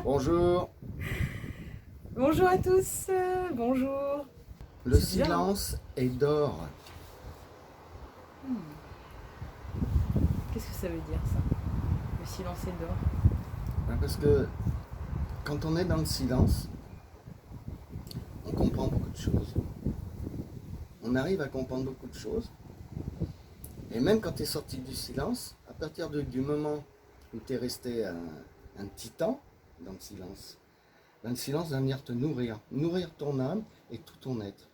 Bonjour. Bonjour à tous, bonjour. Le C'est bien, hein. silence est d'or. Qu'est-ce que ça veut dire ça? Le silence est d'or. Parce que quand on est dans le silence, on comprend beaucoup de choses. On arrive à comprendre beaucoup de choses. Et même quand tu es sorti du silence, à partir du moment où tu es resté un petit temps dans le silence va venir te nourrir ton âme et tout ton être.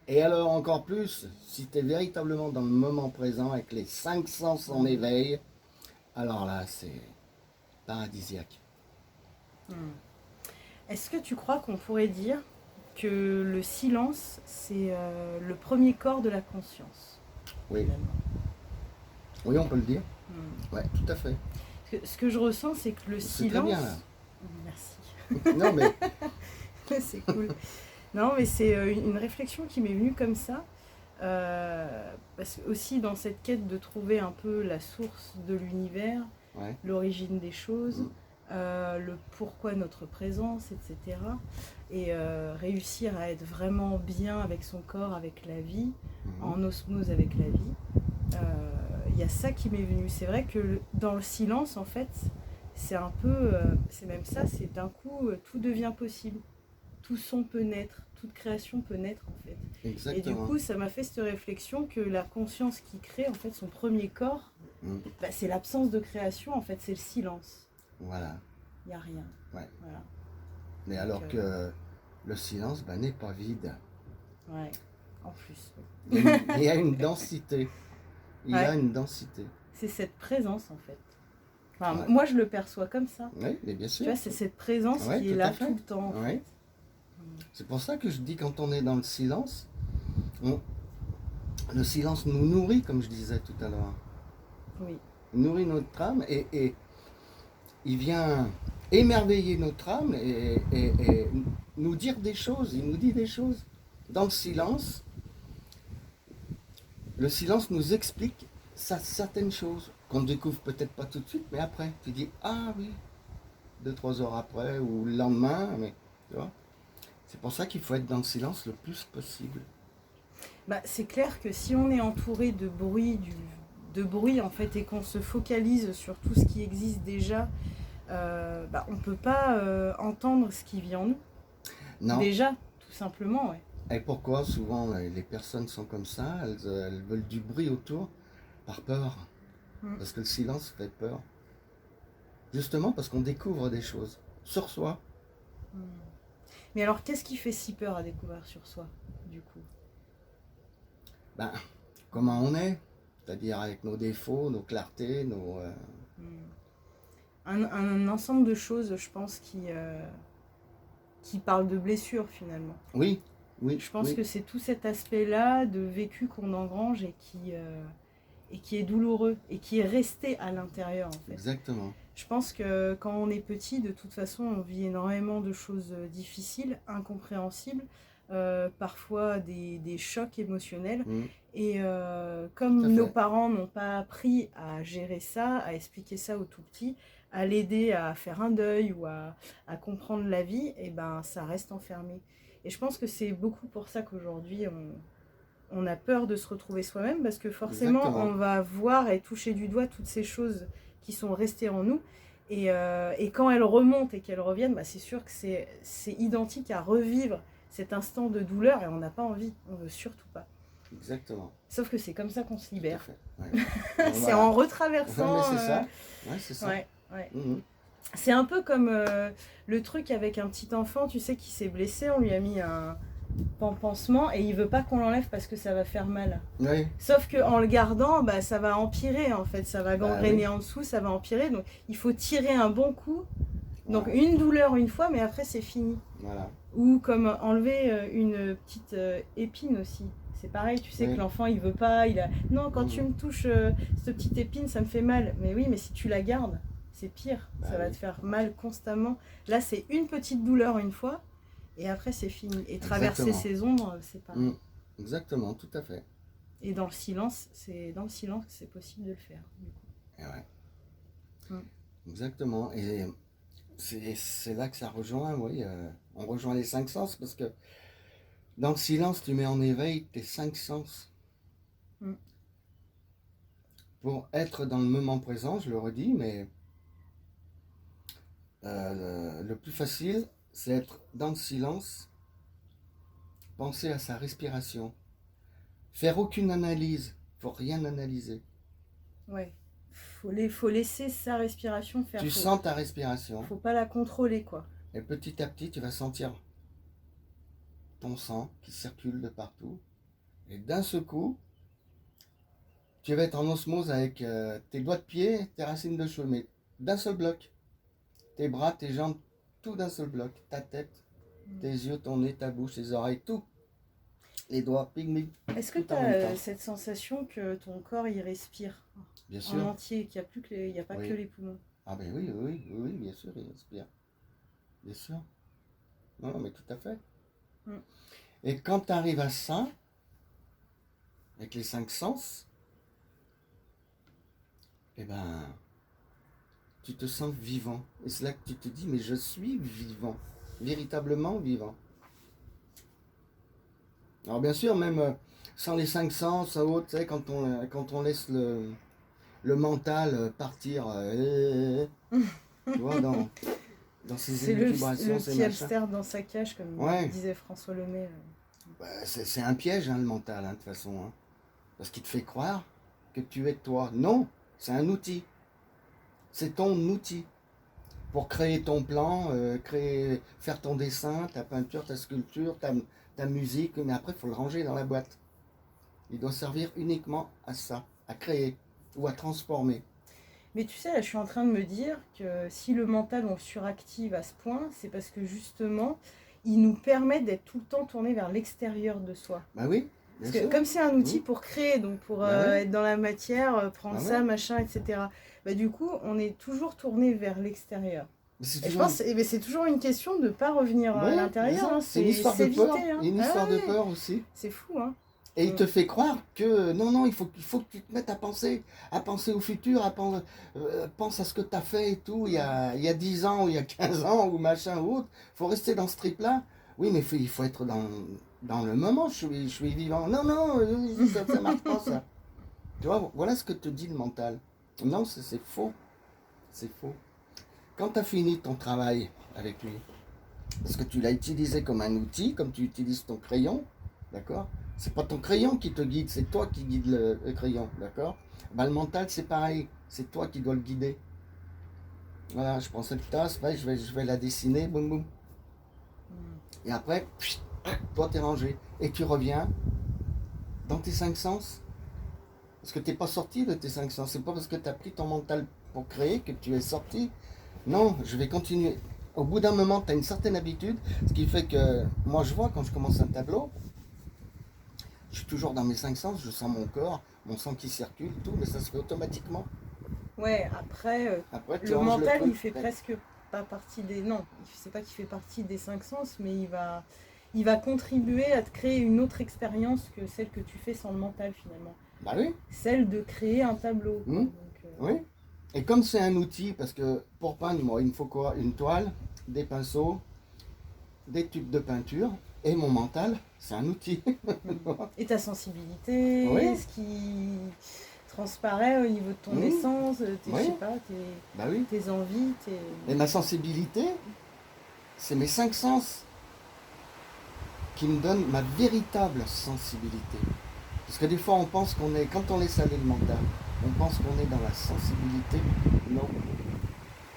Et alors encore plus, si tu es véritablement dans le moment présent avec les 5 sens en éveil, alors là c'est paradisiaque. Est-ce que tu crois qu'on pourrait dire que le silence, c'est le premier corps de la conscience, Oui, finalement? oui, on peut le dire. Hmm. Ouais, tout à fait. Ce que je ressens, c'est que le C'est très bien là. silence... Merci, Non mais c'est cool. Non, mais c'est une réflexion qui m'est venue comme ça. Parce que aussi dans cette quête de trouver un peu la source de l'univers, ouais. l'origine des choses, Mm. le pourquoi notre présence, etc. Et réussir à être vraiment bien avec son corps, avec la vie, en osmose avec la vie. Il y a ça qui m'est venu. C'est vrai que dans le silence, en fait, c'est un peu, c'est même ça, c'est d'un coup, tout devient possible. Tout son peut naître, toute création peut naître en fait. Exactement. Et du coup, ça m'a fait cette réflexion que la conscience qui crée, en fait, son premier corps, c'est l'absence de création, en fait, c'est le silence. Voilà. Il n'y a rien. Ouais. Voilà. Mais donc, alors que le silence n'est pas vide. Ouais, en plus. Il y a une densité. Il Ouais. a une densité. C'est cette présence en fait. Enfin, Ouais. moi, je le perçois comme ça. Oui, mais bien sûr. Tu vois, c'est cette présence Ouais, qui est tout là à fait. tout le temps. En Ouais. fait. C'est pour ça que je dis quand on est dans le silence, le silence nous nourrit, comme je disais tout à l'heure. Oui. Il nourrit notre âme et il vient émerveiller notre âme et nous dire des choses. Il nous dit des choses. Dans le silence nous explique certaines choses qu'on ne découvre peut-être pas tout de suite, mais après, tu dis ah oui, 2-3 heures après ou le lendemain, mais tu vois. C'est pour ça qu'il faut être dans le silence le plus possible. Bah, c'est clair que si on est entouré de bruit en fait, et qu'on se focalise sur tout ce qui existe déjà, on ne peut pas entendre ce qui vit en nous. Non. Déjà, tout simplement, ouais. Et pourquoi souvent les personnes sont comme ça, elles veulent du bruit autour par peur. Parce que le silence fait peur. Justement parce qu'on découvre des choses sur soi. Mais alors, qu'est-ce qui fait si peur à découvrir sur soi, du coup? Comment on est, c'est-à-dire avec nos défauts, nos clartés, Un ensemble de choses, je pense, qui parlent de blessures, finalement. Oui, oui. Je pense oui. que c'est tout cet aspect-là de vécu qu'on engrange et qui est douloureux et qui est resté à l'intérieur, en fait. Exactement. Je pense que quand on est petit, de toute façon, on vit énormément de choses difficiles, incompréhensibles, parfois des chocs émotionnels. Et comme nos parents n'ont pas appris à gérer ça, à expliquer ça aux tout petits, à l'aider à faire un deuil ou à comprendre la vie, et ben ça reste enfermé. Et je pense que c'est beaucoup pour ça qu'aujourd'hui on a peur de se retrouver soi-même, parce que forcément Exactement. on va voir et toucher du doigt toutes ces choses qui sont restées en nous. Et quand elles remontent et qu'elles reviennent, c'est sûr que c'est identique à revivre cet instant de douleur, et on n'a pas envie, on veut surtout pas. Exactement. Sauf que c'est comme ça qu'on se libère. Ouais. C'est voilà. En retraversant. Ouais, mais c'est ça. Ouais, c'est ça. Ouais, ouais. C'est un peu comme le truc avec un petit enfant, tu sais, qui s'est blessé, on lui a mis un pansement et il veut pas qu'on l'enlève parce que ça va faire mal. Oui. Sauf qu'en le gardant, ça va empirer en fait, ça va gangréner oui. en dessous, ça va empirer, donc il faut tirer un bon coup. Donc une douleur une fois, mais après c'est fini. Voilà. Ou comme enlever une petite épine aussi. C'est pareil, tu sais que l'enfant il veut pas, non, quand tu me touches cette petite épine, ça me fait mal. Mais oui, mais si tu la gardes, c'est pire, ça va te faire mal constamment. Là, c'est une petite douleur une fois, et après c'est fini. Et traverser ces ombres, c'est pas. Exactement, tout à fait. Et dans le silence, c'est possible de le faire, du coup. Et ouais. Exactement. Et c'est là que ça rejoint, oui. On rejoint les cinq sens parce que dans le silence, tu mets en éveil tes cinq sens. Mm. Pour être dans le moment présent, je le redis, mais le plus facile, c'est être dans le silence, penser à sa respiration. Faire aucune analyse, faut rien analyser. Ouais. Faut laisser sa respiration faire. Tu sens ta respiration. Faut pas la contrôler, quoi. Et petit à petit, tu vas sentir ton sang qui circule de partout. Et d'un seul coup, tu vas être en osmose avec tes doigts de pied, tes racines de cheveux, mais d'un seul bloc. Tes bras, tes jambes, tout d'un seul bloc. Ta tête, tes yeux, ton nez, ta bouche, tes oreilles, tout. Les doigts, ping. Est-ce que tu as cette sensation que ton corps il respire bien sûr. En entier, qu'il n'y a pas que les poumons? Ah ben oui, bien sûr, il respire. Bien sûr. Non, mais tout à fait. Et quand tu arrives à ça, avec les cinq sens, eh ben, tu te sens vivant. Et c'est là que tu te dis, mais je suis vivant, véritablement vivant. Alors bien sûr, même sans les cinq sens, autre, tu sais, quand on laisse le mental partir, tu vois, dans ses élucubrations, c'est le petit hamster dans sa cage, comme disait François Lemay. Bah, c'est un piège, hein, le mental, hein, de toute façon. Hein. Parce qu'il te fait croire que tu es toi. Non, c'est un outil. C'est ton outil. Pour créer ton plan, faire ton dessin, ta peinture, ta sculpture, ta musique. Mais après, il faut le ranger dans la boîte. Il doit servir uniquement à ça, à créer ou à transformer. Mais tu sais, là, je suis en train de me dire que si le mental on suractive à ce point, c'est parce que justement, il nous permet d'être tout le temps tourné vers l'extérieur de soi. Bah oui. Parce que comme c'est un outil pour créer, donc pour être dans la matière, prendre ça, machin, etc. Bah, du coup, on est toujours tourné vers l'extérieur. Je pense que c'est toujours une question de ne pas revenir à l'intérieur. Hein. C'est une histoire de peur. Hein. Une histoire de peur aussi. C'est fou, hein. Et il te fait croire que non, il faut que tu te mettes à penser au futur, pense à ce que tu as fait et tout, il y a 10 ans ou il y a 15 ans ou machin ou autre. Il faut rester dans ce trip-là. Oui, mais il faut être dans le moment, je suis vivant. Non, ça ne marche pas ça. Tu vois, voilà ce que te dit le mental. Non, c'est faux. C'est faux. Quand tu as fini ton travail avec lui, parce que tu l'as utilisé comme un outil, comme tu utilises ton crayon, d'accord ? C'est pas ton crayon qui te guide, c'est toi qui guide le crayon, d'accord ? Ben, le mental, c'est pareil, c'est toi qui dois le guider. Voilà, je prends cette tasse, je vais la dessiner, boum boum. Et après, toi t'es rangé. Et tu reviens dans tes cinq sens. Parce que tu n'es pas sorti de tes cinq sens. C'est pas parce que tu as pris ton mental pour créer que tu es sorti. Non, je vais continuer. Au bout d'un moment, tu as une certaine habitude, ce qui fait que moi je vois quand je commence un tableau, je suis toujours dans mes cinq sens, je sens mon corps, mon sang qui circule, tout, mais ça se fait automatiquement. Ouais, après le mental, il fait presque pas partie des... Non, c'est pas qu'il fait partie des cinq sens, mais il va contribuer à te créer une autre expérience que celle que tu fais sans le mental finalement. Bah oui. Celle de créer un tableau. Donc, oui. Et comme c'est un outil, parce que pour peindre, moi, il me faut quoi ? Une toile, des pinceaux, des tubes de peinture, et mon mental, c'est un outil. Et ta sensibilité, ce qui transparaît au niveau de ton essence, je sais pas, tes envies. Et ma sensibilité, c'est mes cinq sens qui me donnent ma véritable sensibilité. Parce que des fois, on pense qu'on est, quand on laisse aller le mental, on pense qu'on est dans la sensibilité. Non.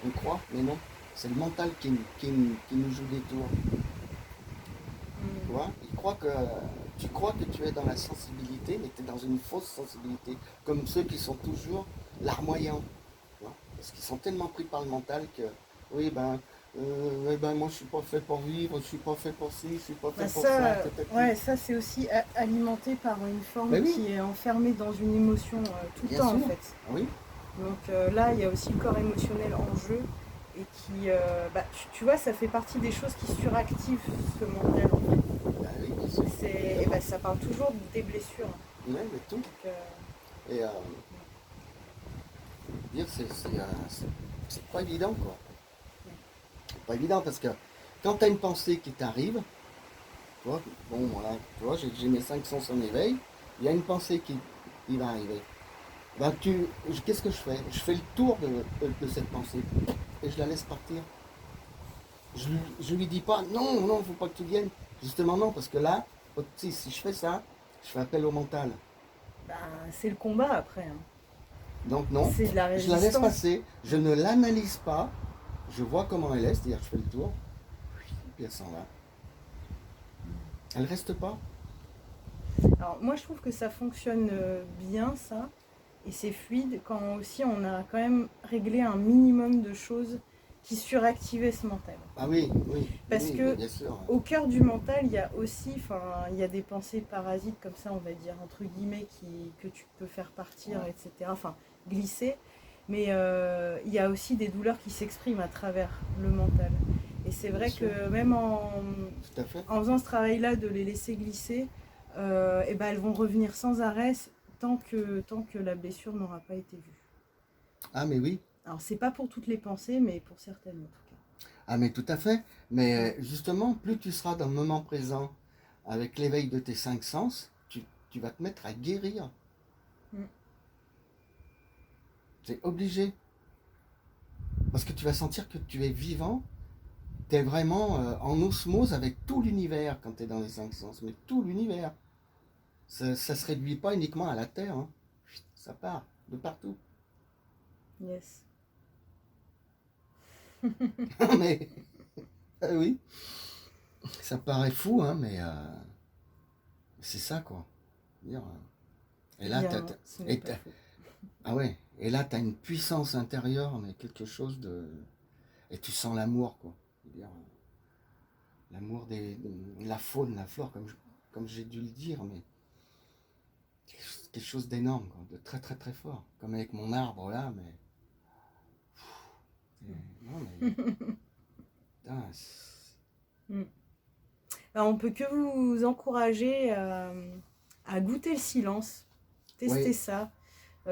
On croit, mais non. C'est le mental qui nous joue des tours. Tu vois ? Tu crois que tu es dans la sensibilité, mais tu es dans une fausse sensibilité. Comme ceux qui sont toujours larmoyants. Parce qu'ils sont tellement pris par le mental que, oui, moi je suis pas fait pour vivre, je suis pas fait pour ci, je suis pas fait pour ça. Ouais, ça c'est aussi alimenté par une forme qui est enfermée dans une émotion tout le temps en fait. Oui. Donc là, il y a aussi le corps émotionnel en jeu et qui, tu vois, ça fait partie des choses qui suractivent ce mental en fait. Oui, bien sûr. Ça parle toujours des blessures. Oui, mais tout. Et dire c'est pas évident quoi. pas évident parce que quand tu as une pensée qui t'arrive, tu vois, bon voilà, tu vois, j'ai mes 5 sens en éveil, il y a une pensée qui va arriver. Ben, qu'est-ce que je fais? Je fais le tour de cette pensée et je la laisse partir. Je lui dis pas non, non, faut pas que tu viennes. Justement non, parce que là, si je fais ça, je fais appel au mental. Ben, c'est le combat après, hein. Donc non, C'est de la je la laisse résistance. passer, je ne l'analyse pas, je vois comment elle est, c'est-à-dire je fais le tour, puis elle s'en va. Elle reste pas. Alors moi je trouve que ça fonctionne bien ça, et c'est fluide quand aussi on a quand même réglé un minimum de choses qui suractivaient ce mental. Ah oui, oui, Parce oui, que bien sûr. au cœur du mental, il y a aussi, enfin, il y a des pensées parasites comme ça, on va dire, entre guillemets, que tu peux faire partir, Ouais. etc. Enfin, glisser. Mais il y a aussi des douleurs qui s'expriment à travers le mental. Et c'est Bien vrai sûr, que même tout à fait. en faisant ce travail-là de les laisser glisser, et ben elles vont revenir sans arrêt tant que la blessure n'aura pas été vue. Ah mais oui, Alors c'est pas pour toutes les pensées, mais pour certaines en tout cas. ah mais tout à fait. Mais Ouais. justement, plus tu seras dans le moment présent avec l'éveil de tes 5 sens, tu vas te mettre à guérir. Mm. C'est obligé. Parce que tu vas sentir que tu es vivant, tu es vraiment en osmose avec tout l'univers quand tu es dans les 5 sens. Mais tout l'univers. Ça ne se réduit pas uniquement à la Terre. Hein. Ça part de partout. Yes. mais oui, ça paraît fou, hein, mais c'est ça quoi. Dire, Eh et là, bien, non, ce n'est pas faux. ah ouais, et là, tu as une puissance intérieure, mais quelque chose de. Et tu sens l'amour, quoi. Dire, l'amour de la faune, la flore, comme j'ai dû le dire, mais quelque chose d'énorme, quoi, de très très très fort. Comme avec mon arbre là, mais. Non, mais. Putain, Mm. Alors, on peut que vous encourager à goûter le silence, tester ouais, ça.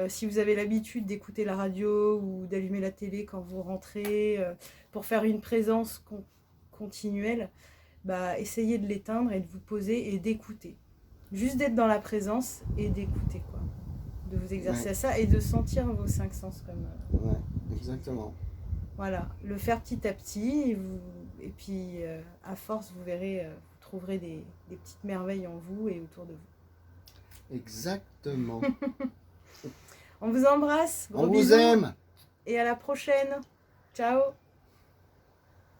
Si vous avez l'habitude d'écouter la radio ou d'allumer la télé quand vous rentrez, pour faire une présence continuelle, bah, essayez de l'éteindre et de vous poser et d'écouter. Juste d'être dans la présence et d'écouter, quoi. De vous exercer ouais, à ça et de sentir vos 5 sens comme... ouais, exactement. voilà, le faire petit à petit et puis à force, vous verrez, vous trouverez des petites merveilles en vous et autour de vous. Exactement. On vous embrasse, On gros vous bisous aime! et à la prochaine. Ciao!